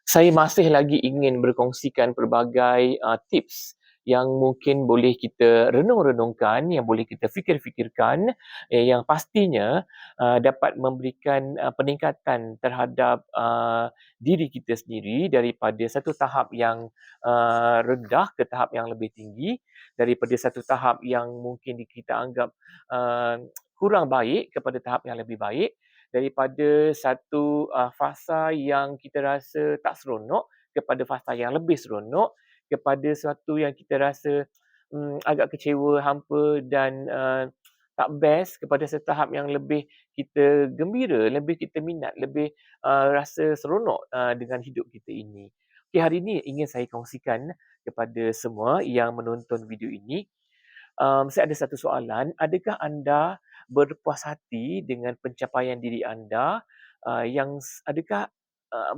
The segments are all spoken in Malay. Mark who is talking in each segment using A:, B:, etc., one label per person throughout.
A: Saya masih lagi ingin berkongsikan pelbagai tips yang mungkin boleh kita renung-renungkan, yang boleh kita fikir-fikirkan, yang pastinya dapat memberikan peningkatan terhadap diri kita sendiri daripada satu tahap yang rendah ke tahap yang lebih tinggi, daripada satu tahap yang mungkin kita anggap kurang baik kepada tahap yang lebih baik, daripada satu fasa yang kita rasa tak seronok kepada fasa yang lebih seronok, kepada sesuatu yang kita rasa agak kecewa, hampa dan tak best, kepada satu tahap yang lebih kita gembira, lebih kita minat, lebih rasa seronok dengan hidup kita ini. Okey, hari ini ingin saya kongsikan kepada semua yang menonton video ini. Saya ada satu soalan, adakah anda berpuas hati dengan pencapaian diri anda, adakah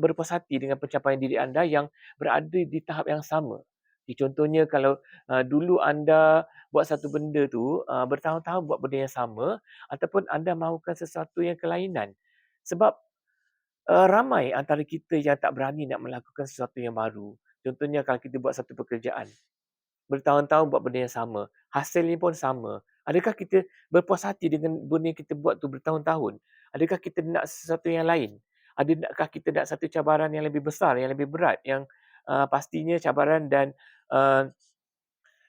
A: berpuas hati dengan pencapaian diri anda yang berada di tahap yang sama? Contohnya kalau dulu anda buat satu benda tu, bertahun-tahun buat benda yang sama, ataupun anda mahukan sesuatu yang kelainan. Sebab ramai antara kita yang tak berani nak melakukan sesuatu yang baru. Contohnya kalau kita buat satu pekerjaan, bertahun-tahun buat benda yang sama, hasilnya pun sama. Adakah kita berpuas hati dengan benda yang kita buat tu bertahun-tahun? Adakah kita nak sesuatu yang lain? Adakah kita nak satu cabaran yang lebih besar, yang lebih berat, yang pastinya uh,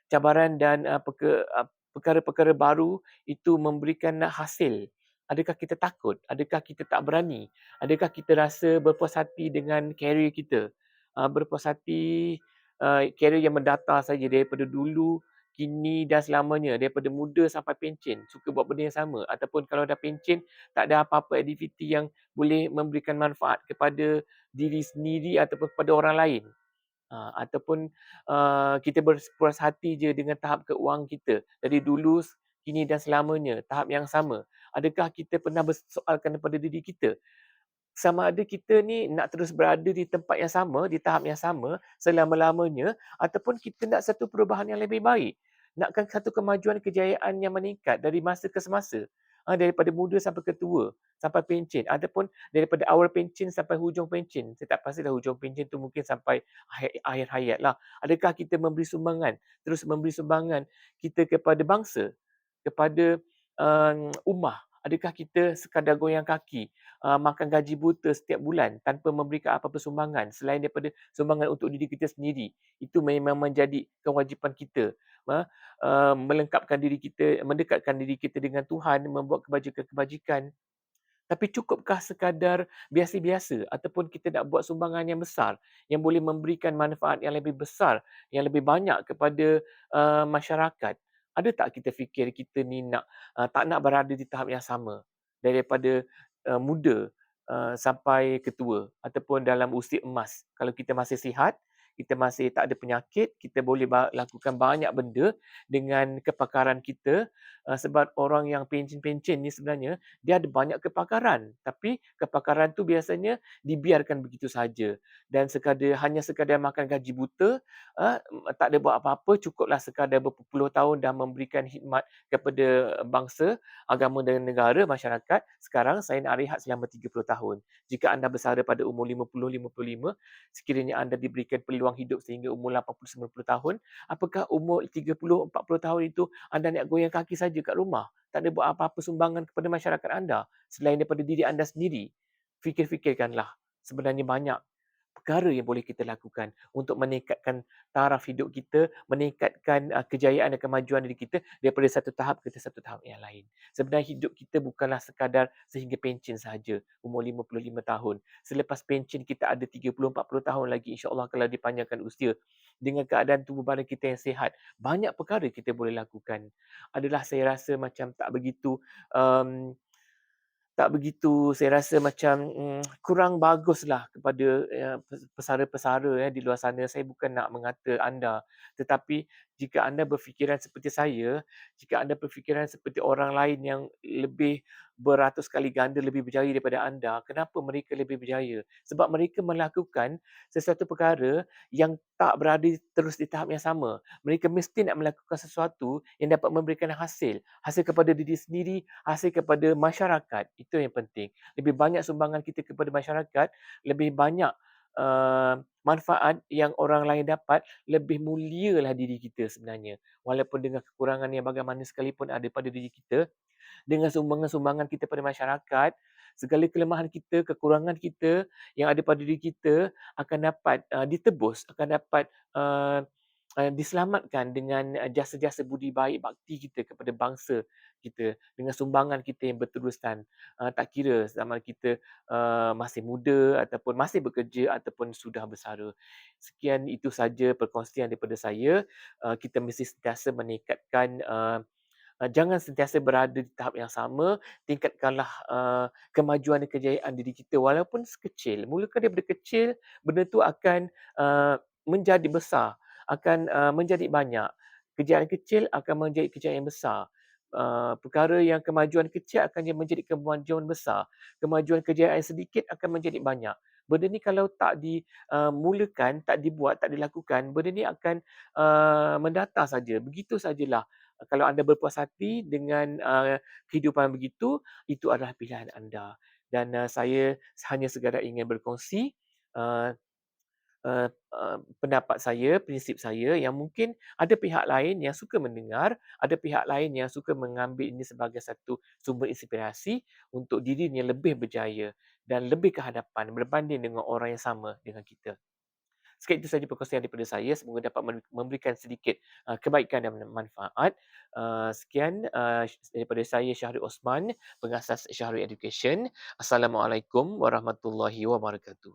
A: cabaran dan perkara-perkara baru itu memberikan hasil. Adakah kita takut? Adakah kita tak berani? Adakah kita rasa berpuas hati dengan karier kita? Berpuas hati karier yang mendata saja daripada dulu, kini dan selamanya, daripada muda sampai pencen, suka buat benda yang sama, ataupun kalau dah pencen, tak ada apa-apa aktiviti yang boleh memberikan manfaat kepada diri sendiri ataupun kepada orang lain. Ataupun kita berpuas hati je dengan tahap keuangan kita dari dulu, kini dan selamanya, tahap yang sama. Adakah kita pernah bersoalkan kepada diri kita, sama ada kita ni nak terus berada di tempat yang sama, di tahap yang sama selama-lamanya, ataupun kita nak satu perubahan yang lebih baik, nakkan satu kemajuan kejayaan yang meningkat dari masa ke semasa, daripada muda sampai ke tua, sampai pencen, ataupun daripada awal pencen sampai hujung pencen. Saya tak pastilah hujung pencen tu mungkin sampai akhir hayat lah. Adakah kita memberi sumbangan, terus memberi sumbangan kita kepada bangsa, kepada ummah? Adakah kita sekadar goyang kaki, makan gaji buta setiap bulan tanpa memberikan apa-apa sumbangan selain daripada sumbangan untuk diri kita sendiri? Itu memang menjadi kewajipan kita, melengkapkan diri kita, mendekatkan diri kita dengan Tuhan, membuat kebajikan-kebajikan. Tapi cukupkah sekadar biasa-biasa, ataupun kita nak buat sumbangan yang besar yang boleh memberikan manfaat yang lebih besar, yang lebih banyak kepada masyarakat? Ada tak kita fikir kita ni tak nak berada di tahap yang sama daripada muda sampai ke tua, ataupun dalam usia emas? Kalau kita masih sihat, kita masih tak ada penyakit, kita boleh lakukan banyak benda dengan kepakaran kita, sebab orang yang pencen-pencen ni sebenarnya dia ada banyak kepakaran, tapi kepakaran tu biasanya dibiarkan begitu saja, dan hanya sekadar makan gaji buta, tak ada buat apa-apa, cukuplah sekadar berpuluh tahun dah memberikan khidmat kepada bangsa, agama dan negara, masyarakat. Sekarang saya nak rehat selama 30 tahun. Jika anda bersara pada umur 50-55, sekiranya anda diberikan peluang hidup sehingga umur 80-90 tahun, apakah umur 30-40 tahun itu anda nak goyang kaki saja kat rumah? Tak ada buat apa-apa sumbangan kepada masyarakat anda selain daripada diri anda sendiri? Fikir-fikirkanlah. Sebenarnya banyak perkara yang boleh kita lakukan untuk meningkatkan taraf hidup kita, meningkatkan kejayaan dan kemajuan diri kita daripada satu tahap ke satu tahap yang lain. Sebenarnya hidup kita bukanlah sekadar sehingga pencen sahaja, umur 55 tahun. Selepas pencen kita ada 30-40 tahun lagi, insya-Allah kalau dipanjangkan usia. Dengan keadaan tubuh badan kita yang sihat, banyak perkara kita boleh lakukan. Adalah saya rasa macam um, tak begitu saya rasa macam kurang baguslah kepada pesara-pesara di luar sana. Saya bukan nak mengata anda, tetapi jika anda berfikiran seperti saya, jika anda berfikiran seperti orang lain yang lebih beratus kali ganda lebih berjaya daripada anda, kenapa mereka lebih berjaya? Sebab mereka melakukan sesuatu perkara yang tak berada terus di tahap yang sama. Mereka mesti nak melakukan sesuatu yang dapat memberikan hasil. Hasil kepada diri sendiri, hasil kepada masyarakat. Itu yang penting. Lebih banyak sumbangan kita kepada masyarakat, lebih banyak manfaat yang orang lain dapat, lebih mulialah diri kita sebenarnya. Walaupun dengan kekurangan yang bagaimana sekalipun ada pada diri kita, dengan sumbangan-sumbangan kita pada masyarakat, segala kelemahan kita, kekurangan kita yang ada pada diri kita akan dapat ditebus, akan dapat uh, diselamatkan dengan jasa-jasa budi baik bakti kita kepada bangsa kita dengan sumbangan kita yang berterusan. Tak kira zaman kita masih muda ataupun masih bekerja ataupun sudah bersara. Sekian itu saja perkongsian daripada saya. Kita mesti sentiasa meningkatkan jangan sentiasa berada di tahap yang sama, tingkatkanlah kemajuan dan kejayaan diri kita walaupun sekecil. Mulakan daripada kecil, benda tu akan menjadi besar, akan menjadi banyak. Kejayaan kecil akan menjadi kejayaan yang besar. Perkara yang kemajuan kecil akan menjadi kemajuan besar. Kemajuan kejayaan sedikit akan menjadi banyak. Benda ni kalau tak dimulakan, tak dibuat, tak dilakukan, benda ni akan mendatar saja. Begitu sajalah. Kalau anda berpuas hati dengan kehidupan begitu, itu adalah pilihan anda. Dan saya hanya sekadar ingin berkongsi uh, pendapat saya, prinsip saya yang mungkin ada pihak lain yang suka mendengar, ada pihak lain yang suka mengambil ini sebagai satu sumber inspirasi untuk dirinya lebih berjaya dan lebih ke hadapan berbanding dengan orang yang sama dengan kita. Sekian itu saja perkongsian daripada saya. Semoga dapat memberikan sedikit kebaikan dan manfaat. Sekian daripada saya, Syahrul Osman, pengasas Syahrul Education. Assalamualaikum warahmatullahi wabarakatuh.